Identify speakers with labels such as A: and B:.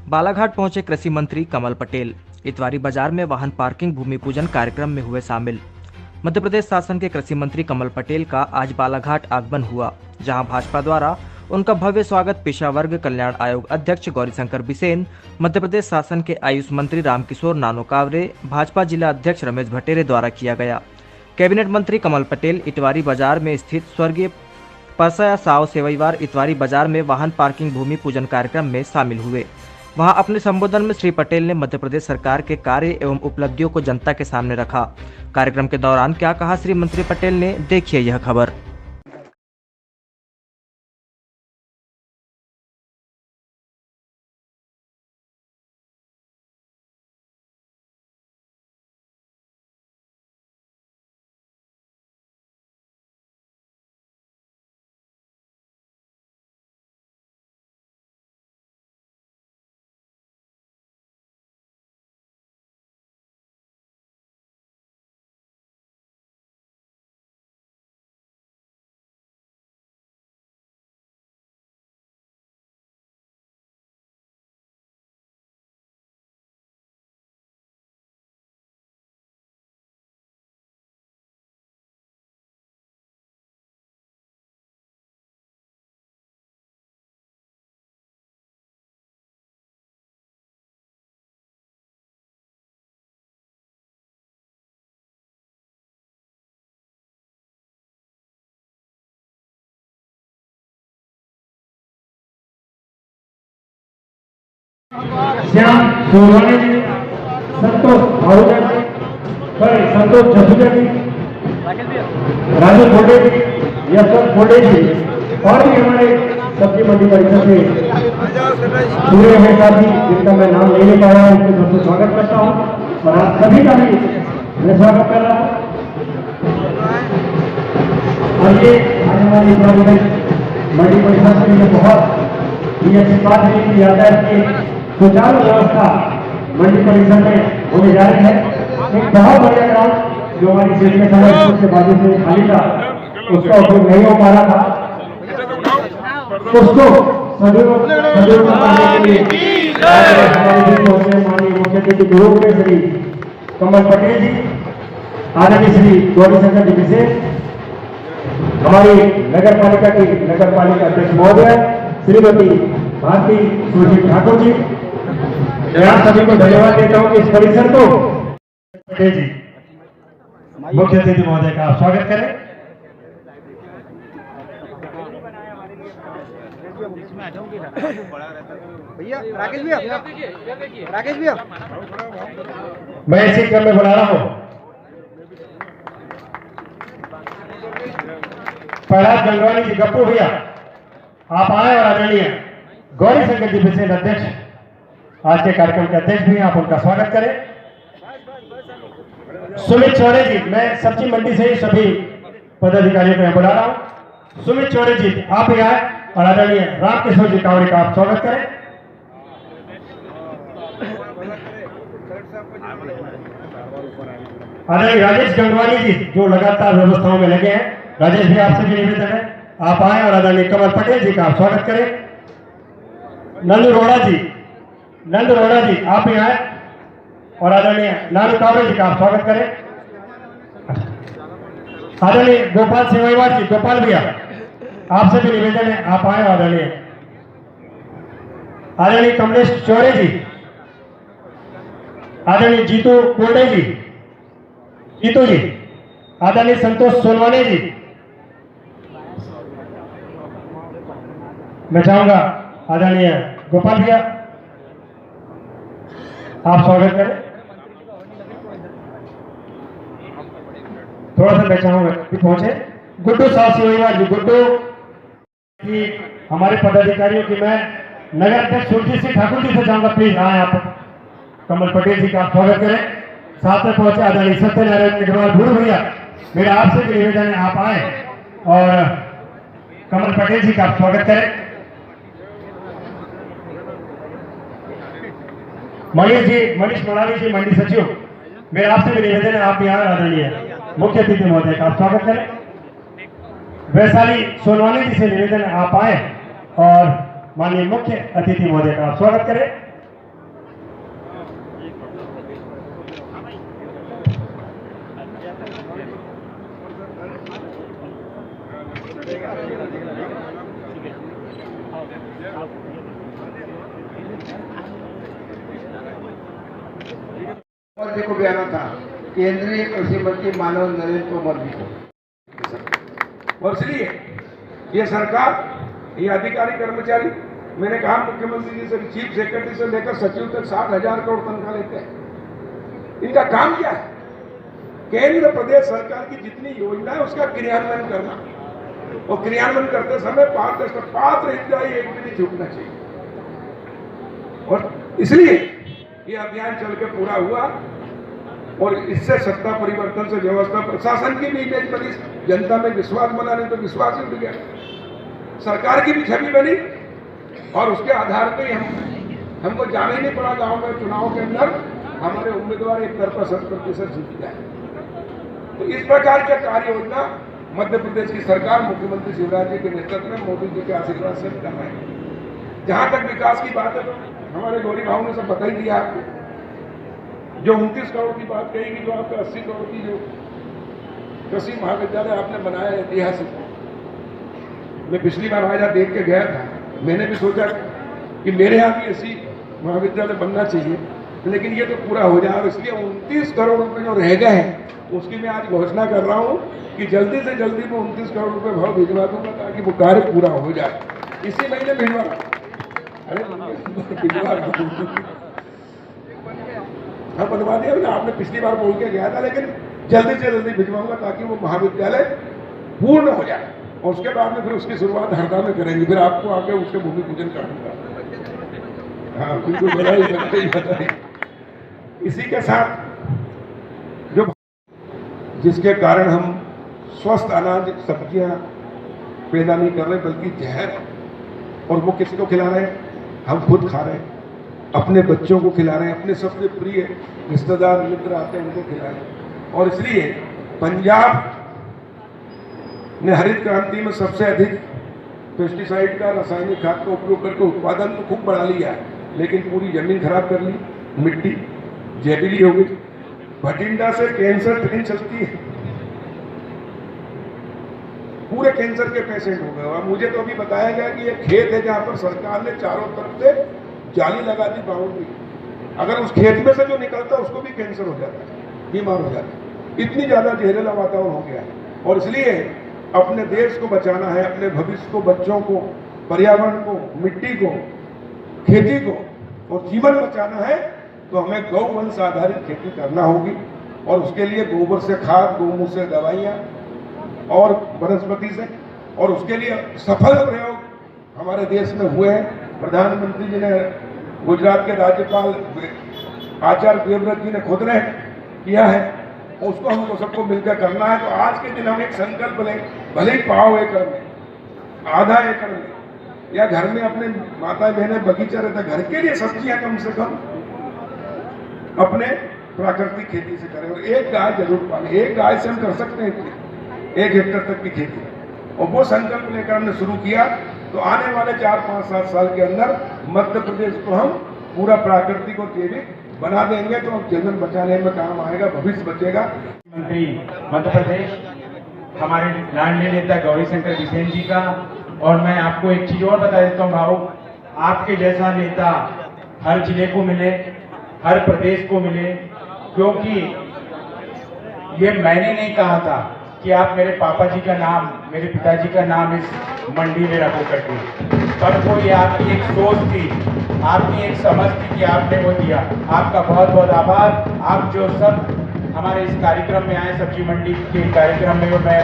A: बालाघाट पहुंचे कृषि मंत्री कमल पटेल। इतवारी बाजार में वाहन पार्किंग भूमि पूजन कार्यक्रम में हुए शामिल। मध्य प्रदेश शासन के कृषि मंत्री कमल पटेल का आज बालाघाट आगमन हुआ, जहां भाजपा द्वारा उनका भव्य स्वागत पेशा वर्ग कल्याण आयोग अध्यक्ष गौरीशंकर बिसेन, मध्य प्रदेश शासन के आयुष मंत्री रामकिशोर नानोकावरे, भाजपा जिला अध्यक्ष रमेश भटेरे द्वारा किया गया। कैबिनेट मंत्री कमल पटेल इतवारी बाजार में स्थित स्वर्गीय परसया साव सेवईवार इतवारी बाजार में वाहन पार्किंग भूमि पूजन कार्यक्रम में शामिल हुए। वहां अपने संबोधन में श्री पटेल ने मध्य प्रदेश सरकार के कार्य एवं उपलब्धियों को जनता के सामने रखा। कार्यक्रम के दौरान क्या कहा श्री मंत्री पटेल ने, देखिए यह खबर।
B: श्याम सोरवानी जी, संतोष आहूजा जी, संतोष जसूजा जी, राजू फोडे जी, यशवंत फोडे जी और भी हमारे सब्जी मंडी परिषद से पूरे हुए साथी जिनका मैं नाम नहीं ले पाया उनके सबसे स्वागत करता हूँ और आप सभी का भी मैं स्वागत कर रहा हूँ। और ये आने वाली मंडी परिषद के लिए बहुत ही अच्छी बात है कि यातायात की सुचारू व्यवस्था मंडी परिसर में होने जा रही है। एक बहुत बढ़िया ग्राउंड जो हमारी क्षेत्र में समय के बाजू से खाली था, उसका उपयोग नहीं हो पा रहा था, उसको सदुपयोग करने के लिए हमारे माननीय मुख्य अतिथि गुरु के श्री कमल पटेल जी, आदरणीय श्री गौरीशंकर जी से हमारी नगर पालिका अध्यक्ष महोदय श्रीमती भारती सुरजीत ठाकुर जी, मैं आप सभी को धन्यवाद देता हूं कि इस परिसर को पटेल जी मुख्य अतिथि महोदय का स्वागत करें।
C: भैया राकेश भैया
B: मैं इसी क्रम में बुला रहा हूं प्रहलाद गंगवानी जी, गप्पू भैया आप आए और आदरणीय गौरीशंकर जी बिसेन अध्यक्ष आज के कार्यक्रम के अध्यक्ष भी हैं, आप उनका स्वागत करें। सुमित चौरे जी, मैं सब्जी मंडी से ही सभी पदाधिकारियों को बुला रहा हूं। सुमित चौरे जी आप भी आए और आदरणीय रामकिशोर जी कावड़े का आप स्वागत करें। आदरणीय राजेश गंगवानी जी जो लगातार व्यवस्थाओं में लगे हैं, राजेश भी आपसे भी निवेदन है आप आए और आदरणीय कमल पटेल जी का आप स्वागत करें। नंद रोड़ा जी आप भी आए और आदरणीय नानू कावरे जी का आप स्वागत करें। आदरणीय गोपाल सेवईवार जी, गोपाल भैया आपसे भी निवेदन है आप आए। आदरणीय कमलेश चौरे जी, आदरणीय जीतू कोल्डे जी, जीतू जी, आदरणीय संतोष सोनवानी जी, मैं चाहूंगा आदरणीय गोपाल भैया आप स्वागत करें। थोड़ा सा मैं चाहूंगा कि पहुंचे गुड्डू साहब सेवईवार जी, गुड्डू की हमारे पदाधिकारियों की मैं नगर अध्यक्ष सुरजीत सिंह ठाकुर जी से चाहूंगा प्लीज आए आप कमल पटेल जी का आप स्वागत करें। साथ में पहुंचे आदरणीय सत्यनारायण अग्रवाल गुरु भैया, मेरा आपसे भी निवेदन है आप आए और कमल पटेल जी का आप स्वागत करें। मनीष मलावी जी मंडी सचिव, मेरा आपसे भी निवेदन है आप यहाँ आदरणीय मुख्य अतिथि महोदय का आप स्वागत करें। वैशाली सोनवानी जी से निवेदन है आप आए और माननीय मुख्य अतिथि महोदय का आप स्वागत करें।
D: और देखो बयाना था केंद्रीय कृषि मंत्री मानव नरेंद्र तोमर जी को, और इसलिए ये सरकार, ये अधिकारी कर्मचारी, मैंने कहा मुख्यमंत्री जी से, चीफ सेक्रेटरी से लेकर सचिव तक 60,000 करोड़ तनख्वाह लेते हैं। इनका काम क्या है? केंद्र प्रदेश सरकार की जितनी योजना है उसका क्रियान्वयन करना, और क्रियान्वयन करते समय पात्र हितग्राही एक भी नहीं छूटना चाहिए। और इसलिए ये अभियान चल के पूरा हुआ, और इससे सत्ता परिवर्तन से व्यवस्था प्रशासन की भी इमेज बनी, जनता में विश्वास बना, नहीं तो विश्वास ही उठ गया, सरकार की भी छवि बनी, और उसके आधार पे हमको जाना ही नहीं पड़ा गांव में चुनाव के अंदर हमारे उम्मीदवार एक तरफा 100% जीत गए। तो इस प्रकार के कार्य योजना मध्य प्रदेश की सरकार मुख्यमंत्री शिवराज जी के नेतृत्व में, मोदी जी के आशीर्वाद से कर रहे हैं। जहां तक विकास की बात है तो हमारे गौरी भाव ने सब बता ही दिया आपको। जो 29 करोड़ की बात कहेगी, जो आपका 80 करोड़ की जो कृषि महाविद्यालय आपने बनाया है ऐतिहासिक, मैं पिछली बार आज देख के गया था, मैंने भी सोचा कि मेरे यहाँ भी ऐसी महाविद्यालय बनना चाहिए, लेकिन ये तो पूरा हो जाए, और इसलिए 29 करोड़ रुपए जो रह गए हैं उसकी मैं आज घोषणा कर रहा हूँ कि जल्दी से जल्दी मैं 29 करोड़ रुपए भाव भिजवा दूंगा, ताकि वो कार्य पूरा हो जाए। इसी महीने भिजवा, अरे भिजवा हाँ बनवा दिया ना, आपने पिछली बार बोल के गया था, लेकिन जल्दी से जल्दी भिजवाऊंगा ताकि वो महाविद्यालय पूर्ण हो जाए, और उसके बाद में फिर उसकी शुरुआत हरदा में करेंगे, फिर आपको आगे उसके भूमि पूजन कराऊंगा। हाँ बिल्कुल, बधाई। इसी के साथ जो जिसके कारण हम स्वस्थ अनाज सब्जियां पैदा नहीं कर रहे, बल्कि जहर, और वो किसी को खिला रहे हैं? हम खुद खा रहे हैं, अपने बच्चों को खिला रहे हैं, अपने सबसे प्रिय रिश्तेदार मित्र आते हैं उनको खिला रहे हैं। और इसलिए पंजाब ने हरित क्रांति में सबसे अधिक पेस्टिसाइड का, रासायनिक खाद का उपयोग करके उत्पादन तो खूब बढ़ा लिया है, लेकिन पूरी जमीन खराब कर ली, मिट्टी जहरीली हो गई। भटिंडा से कैंसर ट्रेन चलती है, पूरे कैंसर के पेशेंट हो गए। और मुझे तो अभी बताया गया कि ये खेत है जहां पर सरकार ने चारों तरफ से जाली लगा दी, बाउंड्री, अगर उस खेत में से जो निकलता है उसको भी कैंसर हो जाता है, बीमार हो जाता है। इतनी ज्यादा जहरीला वातावरण हो गया है। और इसलिए अपने देश को बचाना है, अपने भविष्य को, बच्चों को, पर्यावरण को, मिट्टी को, खेती को और जीवन बचाना है, तो हमें गौवंश आधारित खेती करना होगी। और उसके लिए गोबर से खाद, गौमूत्र से दवाइयाँ और वनस्पति से, और उसके लिए सफल प्रयोग हमारे देश में हुए हैं। प्रधानमंत्री जी ने, गुजरात के राज्यपाल आचार्य देवव्रत जी ने खुद ने किया है, उसको हमको सबको मिलकर करना है। तो आज के दिन हम एक संकल्प लें, भले ही पाव एकड़ में, आधा एकड़ में, या घर में अपने माता बहनें बगीचा रहता, घर के लिए सब्जियां कम से कम अपने प्राकृतिक खेती से करें, और एक गाय जरूर पालें। एक गाय से हम कर सकते हैं 1 हेक्टेयर तक की खेती, और वो संकल्प लेकर हमने शुरू किया। तो आने वाले 4, 5, 7 साल के अंदर मध्य प्रदेश को हम पूरा प्राकृतिक और जैविक बना देंगे, तो जीवन बचाने में काम आएगा, भविष्य बचेगा।
E: मंत्री मध्य प्रदेश हमारे लाडले नेता गौरी शंकर बिसेन जी का। और मैं आपको एक चीज और बता देता हूँ भाऊ, आपके जैसा नेता हर जिले को मिले, हर प्रदेश को मिले, क्योंकि ये मैंने नहीं कहा था कि आप मेरे पापा जी का नाम, मेरे पिताजी का नाम इस मंडी में रखो करके, पर वो ये आपकी एक सोच थी, आपकी एक समझ थी कि आपने वो दिया। आपका बहुत बहुत आभार। आप जो सब हमारे इस कार्यक्रम में आए, सब्जी मंडी के कार्यक्रम में, मैं